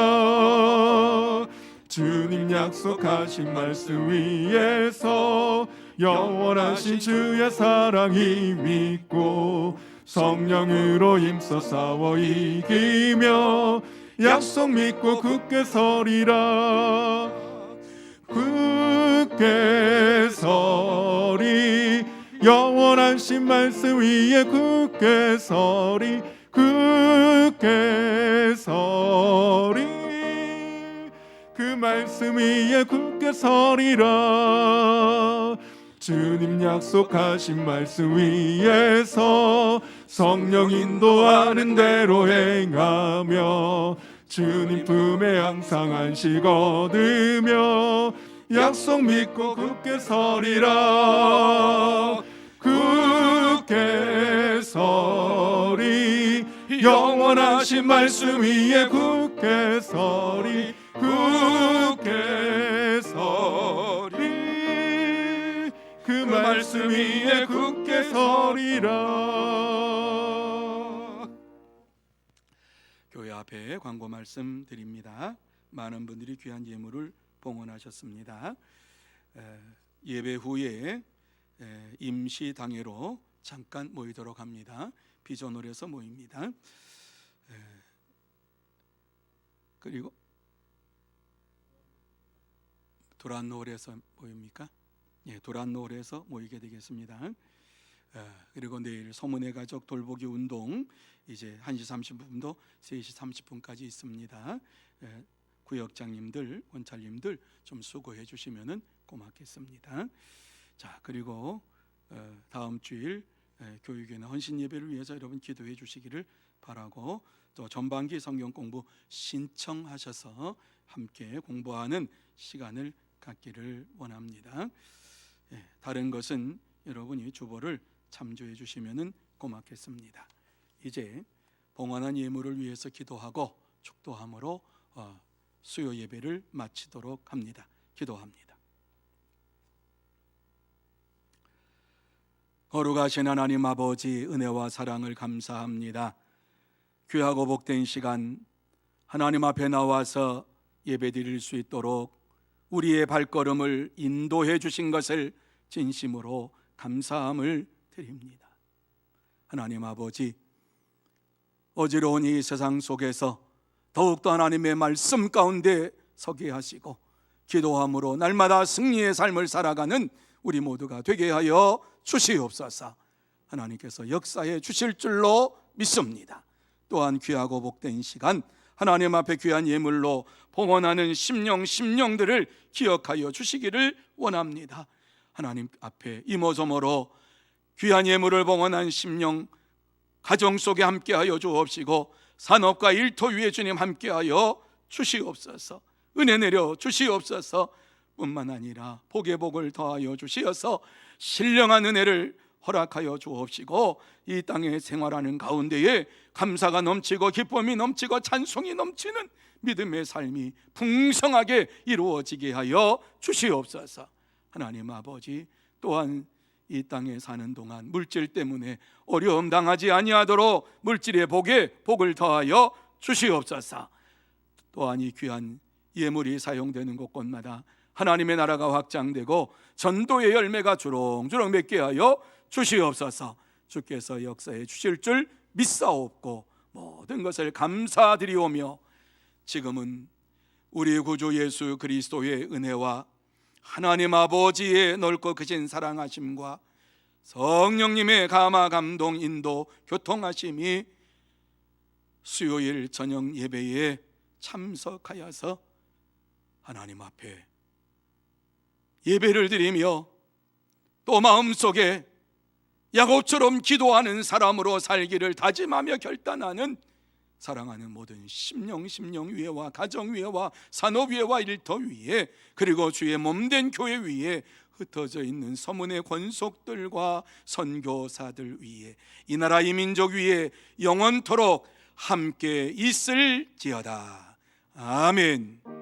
주님 약속하신 말씀 위에서 영원하신 주의 사랑이 믿고 성령으로 힘써 싸워 이기며 약속 믿고 굳게 서리라. 굳게 서리, 영원하신 말씀 위에 굳게 서리 굳게 서리 그 말씀 위에 굳게 서리라. 주님 약속하신 말씀 위에서 성령 인도하는 대로 행하며 주님 품에 항상 안식 얻으며 약속 믿고 굳게 서리라. 굳게 서리 영원하신 말씀 위에 굳게 서리 굳게 서리 그 말씀 위에 굳게 서리라. 교회 앞에 광고 말씀 드립니다. 많은 분들이 귀한 예물을 봉헌하셨습니다. 예배 후에 임시 당회로 잠깐 모이도록 합니다. 비전홀에서 모입니다. 그리고 도란노을에서 모입니까? 예, 도란노을에서 모이게 되겠습니다. 그리고 내일 소문의 가족 돌보기 운동 이제 1시 30분부터 3시 30분까지 있습니다. 구역장님들, 원찰님들 좀 수고해 주시면은 고맙겠습니다. 자, 그리고 다음 주일 교육이나 헌신 예배를 위해서 여러분 기도해 주시기를 바라고, 또 전반기 성경 공부 신청하셔서 함께 공부하는 시간을 갖기를 원합니다. 다른 것은 여러분이 주보를 참조해 주시면은 고맙겠습니다. 이제 봉헌한 예물을 위해서 기도하고 축도함으로 수요 예배를 마치도록 합니다. 기도합니다. 거룩하신 하나님 아버지, 은혜와 사랑을 감사합니다. 귀하고 복된 시간 하나님 앞에 나와서 예배드릴 수 있도록 우리의 발걸음을 인도해 주신 것을 진심으로 감사함을 드립니다. 하나님 아버지, 어지러운 이 세상 속에서 더욱더 하나님의 말씀 가운데 서게 하시고 기도함으로 날마다 승리의 삶을 살아가는 우리 모두가 되게 하여 주시옵소서. 하나님께서 역사해 주실 줄로 믿습니다. 또한 귀하고 복된 시간 하나님 앞에 귀한 예물로 봉헌하는 심령들을 기억하여 주시기를 원합니다. 하나님 앞에 이모저모로 귀한 예물을 봉헌한 심령 가정 속에 함께하여 주옵시고 산업과 일터 위에 주님 함께하여 주시옵소서. 은혜 내려 주시옵소서. 뿐만 아니라 복의 복을 더하여 주시어서 신령한 은혜를 허락하여 주옵시고 이 땅에 생활하는 가운데에 감사가 넘치고 기쁨이 넘치고 찬송이 넘치는 믿음의 삶이 풍성하게 이루어지게 하여 주시옵소서. 하나님 아버지, 또한 이 땅에 사는 동안 물질 때문에 어려움 당하지 아니하도록 물질의 복에 복을 더하여 주시옵소서. 또한 이 귀한 예물이 사용되는 곳곳마다 하나님의 나라가 확장되고 전도의 열매가 주렁주렁 맺게 하여 주시옵소서. 주께서 역사해 주실 줄 믿사옵고 모든 것을 감사드리오며 지금은 우리 구주 예수 그리스도의 은혜와 하나님 아버지의 넓고 크신 사랑하심과 성령님의 감화 감동 인도 교통하심이 수요일 저녁 예배에 참석하여서 하나님 앞에 예배를 드리며 또 마음속에 야곱처럼 기도하는 사람으로 살기를 다짐하며 결단하는 사랑하는 모든 심령 위에와 가정 위에와 산업 위에와 일터 위에 그리고 주의 몸된 교회 위에 흩어져 있는 서문의 권속들과 선교사들 위에 이 나라 이 민족 위에 영원토록 함께 있을지어다. 아멘.